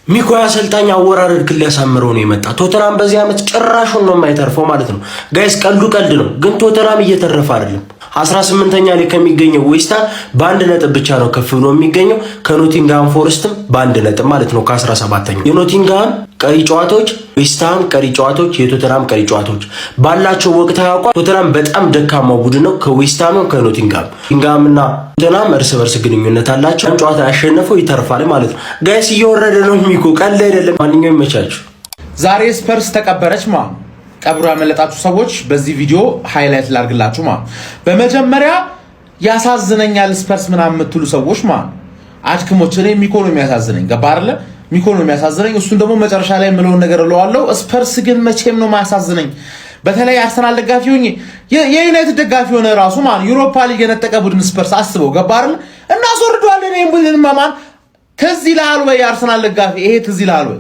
ሚኮ አሰልጣኝ አወራረድ ክል ያሳምረው ነው የመጣ። ቶተናም በዚህ ዓመት ጭራሹን ነው የማይተርፈው ማለት ነው ጋይስ። ቀልድ ነው ግን ቶተናም እየተረፈ አይደለም። 18ኛ ላይ ከሚገኘው ዌስትሃም በአንድ ነጥብ ብቻ ነው ከፍ ብሎ የሚገኘው ከኖቲንግሃም ፎረስትም በአንድ ነጥብ ማለት ነው ከ17ኛ። የኖቲንግሃም ቀሪ ጨዋታዎች፣ ዌስትሃም ቀሪ ጨዋታዎች፣ የቶተናም ቀሪ ጨዋታዎች ባላቸው ወቅታዊ አቋም ቶተናም በጣም ደካማው ቡድን ነው ከዌስትሃም ከኖቲንግሃም። ኖቲንግሃምና ቶተናም እርስ በርስ ግንኙነት አላቸው። ጨዋታ ያሸነፈው ይተርፋል ማለት ነው ጋይስ። እየወረደ ነው ሚኮ፣ ቀልድ አይደለም። ማንኛውም ይመቻችሁ። ዛሬ ስፐርስ ተቀበረች ማለት ቀብሩ ያመለጣችሁ ሰዎች በዚህ ቪዲዮ ሃይላይት ላርግላችሁ ማለት በመጀመሪያ ያሳዝነኛል ስፐርስ ምናምን የምትሉ ሰዎች ማለት አድክሞች እኔ ሚኮ ነው የሚያሳዝነኝ። ገባ አይደለ? ሚኮ ነው የሚያሳዝነኝ። እሱን ደግሞ መጨረሻ ላይ የምለውን ነገር እለዋለሁ። ስፐርስ ግን መቼም ነው ማያሳዝነኝ። በተለይ አርሰናል ደጋፊ ሆኜ የዩናይትድ ደጋፊ ሆነ ራሱ ማለት ዩሮፓ ሊግ የነጠቀ ቡድን ስፐርስ አስበው። ገባ አይደለ? እናስወርደዋለን ይሄን ቡድን ማማን ትዝ ይልሃል ወይ? አርሰናል ደጋፊ ይሄ ትዝ ይልሃል ወይ?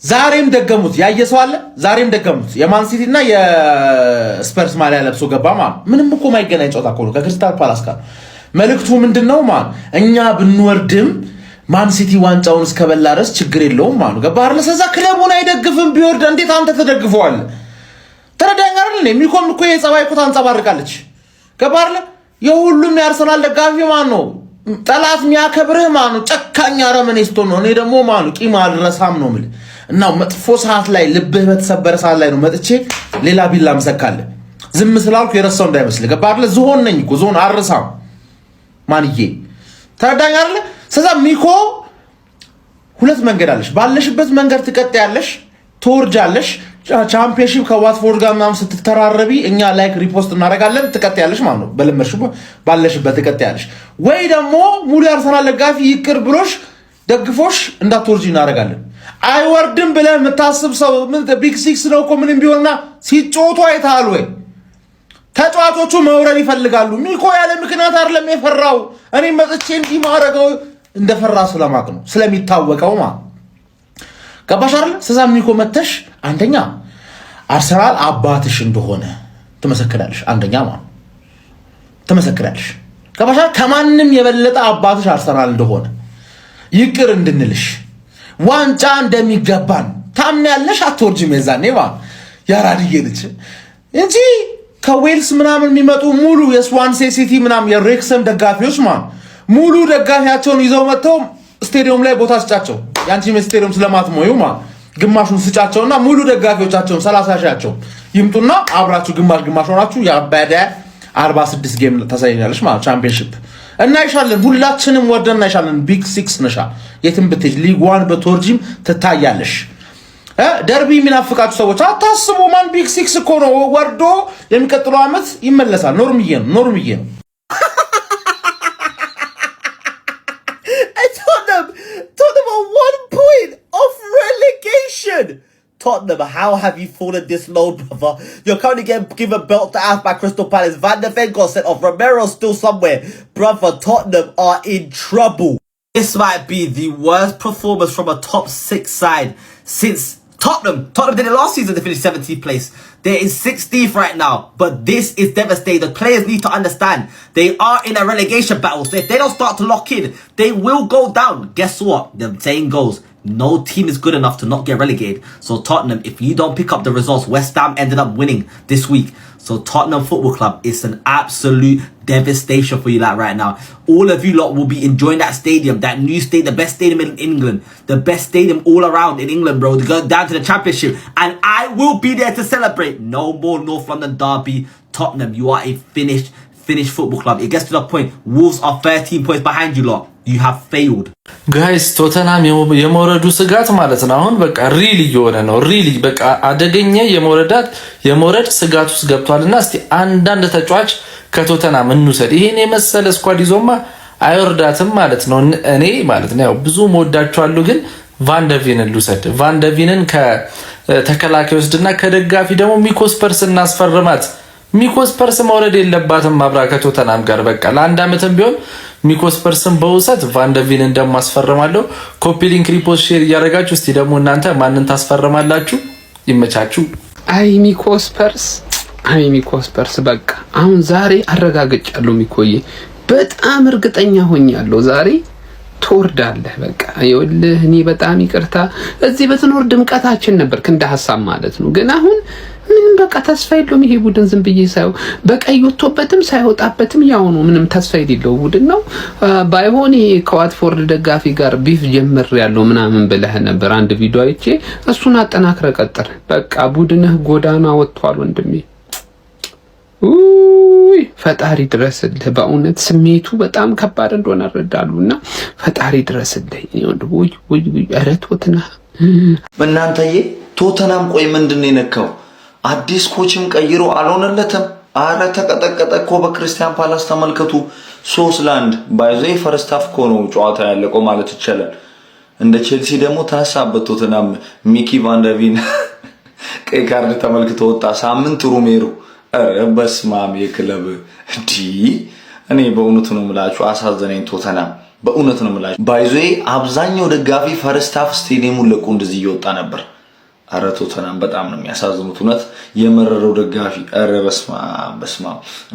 ዛሬም ደገሙት። ያየሰው አለ። ዛሬም ደገሙት። የማን ሲቲ እና የስፐርስ ማሊያ ለብሶ ገባ ማለት ምንም እኮ ማይገናኝ ጨዋታ እኮ ነው ከክሪስታል ፓላስ ጋር። መልእክቱ ምንድነው ማለት እኛ ብንወርድም ማን ሲቲ ዋንጫውን እስከበላ ድረስ ችግር የለውም ማለት ገባ አይደል? ስለዛ ክለቡን አይደግፍም ቢወርድ እንዴት አንተ ተደግፈዋለህ? ተረዳኝ አይደል? ሚኮም እኮ የጸባይ እኮ ታንጸባርቃለች። ገባ አይደል? የሁሉም የአርሰናል ደጋፊ ማን ነው ጠላት የሚያከብርህ ማን ነው? ጨካኝ አረመኔ ስትሆን ነው። እኔ ደግሞ ማን ነው ቂም አልረሳም ነው የምልህ። እና መጥፎ ሰዓት ላይ ልብህ በተሰበረ ሰዓት ላይ ነው መጥቼ ሌላ ቢላ መሰካለ። ዝም ስላልኩ የረሳው እንዳይመስልህ። ገባ አይደል? ዝሆን ነኝ እኮ ዝሆን አርሳም ማንዬ። ተረዳኝ አይደል? ስለዛ ሚኮ ሁለት መንገድ አለሽ። ባለሽበት መንገድ ትቀጥያለሽ፣ ትወርጃለሽ። ቻምፒየንሺፕ ከዋትፎርድ ጋር ምናምን ስትተራረቢ እኛ ላይክ ሪፖስት እናደርጋለን። ትቀጥያለሽ ማለት ነው። በለመድሽው ባለሽበት ትቀጥያለሽ። ወይ ደግሞ ሙሉ አርሰናል ደጋፊ ይቅር ብሎሽ ደግፎሽ እንዳትወርጂ እናደርጋለን። አይወርድም ብለህ የምታስብ ሰው ቢግ ሲክስ ነው እኮ ምንም ቢሆንና ሲጮቱ አይተሃል ወይ? ተጫዋቾቹ መውረድ ይፈልጋሉ። ሚኮ ያለ ምክንያት አይደለም የፈራው። እኔ መጥቼ እንዲህ ማረገው እንደፈራ ስለማቅ ነው ስለሚታወቀው ማለት ገባሽ አይደል? ስለዛ ሚኮ መተሽ አንደኛ አርሰናል አባትሽ እንደሆነ ትመሰክራለሽ። አንደኛ ማለት ትመሰክራለሽ። ገባሽ? ከማንም የበለጠ አባትሽ አርሰናል እንደሆነ ይቅር እንድንልሽ ዋንጫ እንደሚገባን ታምኛለሽ። አትወርጂም የዛኔ ማለት ያራድዬ ልጅ እንጂ ከዌልስ ምናምን የሚመጡ ሙሉ የስዋንሴ ሲቲ ምናምን የሬክሰም ደጋፊዎች ማለት ሙሉ ደጋፊያቸውን ይዘው መጥተው ስቴዲየም ላይ ቦታ ስጫቸው። ያንቺ ስቴዲየም ስለማትሞዩ ማለት ግማሹን ስጫቸውና ሙሉ ደጋፊዎቻቸውን 30 ሺያቸው ይምጡና አብራችሁ ግማሽ ሆናችሁ ያባዳ 46 ጌም ታሳይኛለሽ ማለት ቻምፒየንሺፕ እና ይሻለን። ሁላችንም ወደና ይሻለን። ቢግ ሲክስ ነሻ የትም ብትሄጂ ሊግ 1 በቶርጂም ትታያለሽ። ደርቢ የሚናፍቃችሁ ሰዎች አታስቡ። ማን ቢግ ሲክስ እኮ ነው ወርዶ የሚቀጥለው ዓመት ይመለሳል። ኖርምዬ ነው። Tottenham are 1 point off relegation. Tottenham, how have you fallen this low, brother? You're currently getting given belt to ass by Crystal Palace. Van de Ven got sent off. Romero's still somewhere. Brother, Tottenham are in trouble. This might be the worst performance from a top 6 side since Tottenham did it last season. They finished 17th place. They're in 16th right now. But this is devastating. The players need to understand they are in a relegation battle. So if they don't start to lock in, they will go down. Guess what? The saying goes, no team is good enough to not get relegated. So Tottenham, if you don't pick up the results, West Ham ended up winning this week. So Tottenham Football Club is an absolute devastation for you like right now. All of you lot will be enjoying that stadium, that new stadium, the best stadium in England, the best stadium all around in England, bro. To go down to the Championship, and I will be there to celebrate. No more North London derby. Tottenham, you are a finished football club. It gets to the point, Wolves are 13 points behind you lot. You have failed. Guys, ቶተንሃም የመውረዱ ስጋት ማለት ነው አሁን በቃ ሪል እየሆነ ነው። ሪል በቃ አደገኛ የመውረድ ስጋት ውስጥ ገብቷልና እስቲ አንዳንድ ተጫዋች ከቶተንሃም እንውሰድ። ይሄን የመሰለ ስኳድ ይዞማ አይወርዳትም ማለት ነው። እኔ ማለት ነው ያው ብዙ መወዳቸዋለሁ፣ ግን ቫንደቪንን ልውሰድ። ቫንደቪንን ከተከላካይ ወስድና ከደጋፊ ደግሞ ሚኮስፐርስ እናስፈርማት። ሚኮስፐርስ መውረድ የለባትም አብራ ከቶተንሃም ጋር በቃ ለአንድ አመትም ቢሆን ሚኮስፐርስን በውሰት ቫንደቪን እንደማስፈርማለሁ። ኮፒ ሊንክ ሪፖስት ሼር እያደረጋችሁ እስቲ ደግሞ እናንተ ማንን ታስፈርማላችሁ? ይመቻችሁ። አይ ሚኮስፐርስ በቃ አሁን ዛሬ አረጋግጫለሁ። ሚኮዬ በጣም እርግጠኛ ሆኛለሁ ዛሬ ትወርዳለህ። በቃ ይኸውልህ እኔ በጣም ይቅርታ እዚህ በትኖር ድምቀታችን ነበር እንደ ሀሳብ ማለት ነው። ግን አሁን ምንም በቃ ተስፋ የለውም ይሄ ቡድን። ዝም ብዬ ሳይው በቀይ ወጥቶበትም ሳይወጣበትም ያው ነው። ምንም ተስፋ የሌለው ቡድን ነው። ባይሆን ይሄ ከዋትፎርድ ደጋፊ ጋር ቢፍ ጀምር ያለው ምናምን ብለህ ነበር አንድ ቪዲዮ አይቼ፣ እሱን አጠናክረ ቀጥል። በቃ ቡድንህ ጎዳና ወጥቷል ወንድሜ። ፈጣሪ ድረስልህ። በእውነት ስሜቱ በጣም ከባድ እንደሆነ እረዳለሁና ፈጣሪ ድረስልህ። ወይ ኧረ ቶተንሃም እናንተዬ ቶተንሃም ቆይ ምንድነው የነካው? አዲስ ኮችም ቀይሮ አልሆነለትም። አረ ተቀጠቀጠ እኮ በክርስቲያን ፓላስ ተመልከቱ። 3-1 ባይዘ ፈርስት ሃፍ እኮ ነው ጨዋታ ያለቀው ማለት ይቻላል። እንደ ቼልሲ ደግሞ ተነሳበት ቶተንሃም። ሚኪ ቫንደርቪን ቀይ ካርድ ተመልክቶ ወጣ። ሳምንት ሮሜሮ በስማም የክለብ እንዲ እኔ በእውነት ነው የምላችሁ አሳዘነኝ ቶተንሃም። በእውነት ነው የምላችሁ ባይዞ አብዛኛው ደጋፊ ፈርስት ሃፍ ስቴዲየሙን ለቆ እንደዚህ እየወጣ ነበር። አረ ቶተንሃም በጣም ነው የሚያሳዝኑት። እውነት የመረረው ደጋፊ አረ በስማ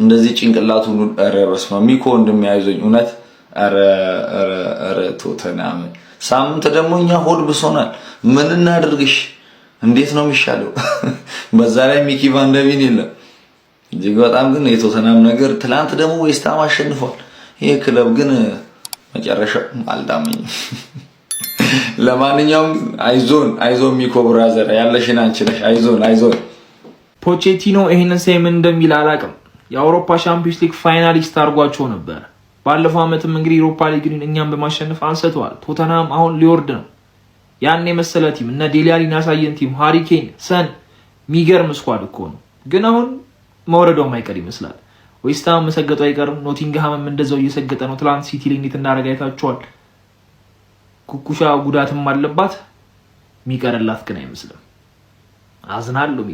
እንደዚህ ጭንቅላቱ አረ በስማ ሚኮ እንደሚያይዘኝ እውነት አረ ቶተንሃም ሳምንት ደግሞ እኛ ሆድ ብሶናል። ምን እናድርግሽ? እንዴት ነው የሚሻለው? በዛ ላይ ሚኪ ቫንደርቪን የለም። እጅግ በጣም ግን የቶተንሃም ነገር ትላንት ደግሞ ዌስትሃም አሸንፏል። ይሄ ክለብ ግን መጨረሻው አልዳመኝም። ለማንኛውም አይዞን ሚኮ ብራዘር ያለሽን አንቺ ነሽ። አይዞን ፖቼቲኖ ይሄንን ምን እንደሚል አላውቅም። የአውሮፓ ሻምፒዮንስ ሊግ ፋይናሊስት አድርጓቸው ነበር። ባለፈው አመትም እንግዲህ ዩሮፓ ሊግን እኛም በማሸነፍ አንስተዋል። ቶተንሃም አሁን ሊወርድ ነው። ያን የመሰለ ቲም እነ ዴሊ አሊን ያሳየን ቲም ሃሪ ኬን ሰን የሚገርም ስኳድ እኮ ነው። ግን አሁን መውረዷው ማይቀር ይመስላል። ዌስትሃም መሰገጡ አይቀርም። ኖቲንግሃምም እንደዛው እየሰገጠ ነው። ትላንት ሲቲ ላይ እንዴት እንዳደረገ አይታችኋል። ኩኩሻ ጉዳትም አለባት። የሚቀርላት ግን አይመስልም። አዝናለሁ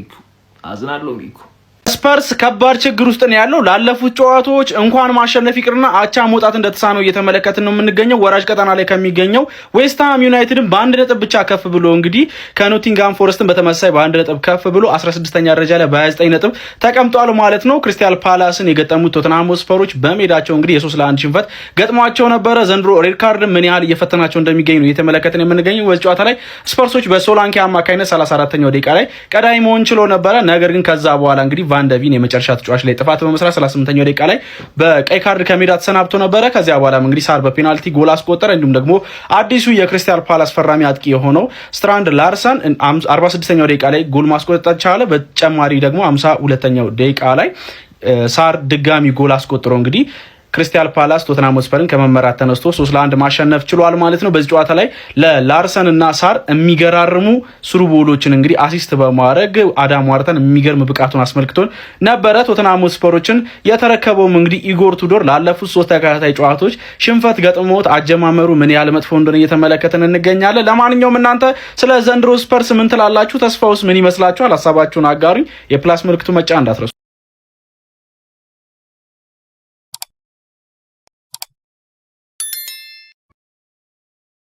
ሚኩ። ስፐርስ ከባድ ችግር ውስጥ ነው ያለው። ላለፉት ጨዋታዎች እንኳን ማሸነፍ ይቅርና አቻ መውጣት እንደተሳነው እየተመለከትን ነው የምንገኘው። ወራጅ ቀጠና ላይ ከሚገኘው ዌስትሃም ዩናይትድን በአንድ ነጥብ ብቻ ከፍ ብሎ እንግዲህ ከኖቲንግሃም ፎረስትን በተመሳሳይ በአንድ ነጥብ ከፍ ብሎ 16ኛ ደረጃ ላይ በ29 ነጥብ ተቀምጧል ማለት ነው። ክሪስታል ፓላስን የገጠሙት ቶተንሃም ስፐሮች በሜዳቸው እንግዲህ የ3-1 ሽንፈት ገጥሟቸው ነበረ። ዘንድሮ ሬድ ካርድ ምን ያህል እየፈተናቸው እንደሚገኝ ነው እየተመለከትን የምንገኘው። በዚህ ጨዋታ ላይ ስፐርሶች በሶላንኬ አማካይነት 34ኛው ደቂቃ ላይ ቀዳሚ መሆን ችሎ ነበረ። ነገር ግን ከዛ በኋላ እንግዲህ ቫንደርቪን የመጨረሻ ተጫዋች ላይ ጥፋት በመስራት 38ኛው ደቂቃ ላይ በቀይ ካርድ ከሜዳ ተሰናብቶ ነበረ። ከዚያ በኋላም እንግዲህ ሳር በፔናልቲ ጎል አስቆጠረ። እንዲሁም ደግሞ አዲሱ የክሪስታል ፓላስ ፈራሚ አጥቂ የሆነው ስትራንድ ላርሰን 46ኛው ደቂቃ ላይ ጎል ማስቆጠር ቻለ። በተጨማሪ ደግሞ 52ኛው ደቂቃ ላይ ሳር ድጋሚ ጎል አስቆጥሮ እንግዲህ ክሪስታል ፓላስ ቶተንሃም ስፐርን ከመመራት ተነስቶ 3-1 ማሸነፍ ችሏል ማለት ነው። በዚህ ጨዋታ ላይ ለላርሰን እና ሳር የሚገራርሙ ስሩ ቦሎችን እንግዲህ አሲስት በማድረግ አዳም ዋርተን የሚገርም ብቃቱን አስመልክቶን ነበረ። ቶተንሃም ስፐሮችን የተረከበውም እንግዲህ ኢጎር ቱዶር ላለፉት 3 ተከታታይ ጨዋታዎች ሽንፈት ገጥሞት አጀማመሩ ምን ያህል መጥፎ እንደሆነ እየተመለከትን እንገኛለን። ለማንኛውም እናንተ ስለ ዘንድሮ ስፐርስ ምን ትላላችሁ? ተስፋውስ ምን ይመስላችኋል? ሀሳባችሁን አጋሩኝ። የፕላስ ምልክቱ መጫ እንዳትረሱ።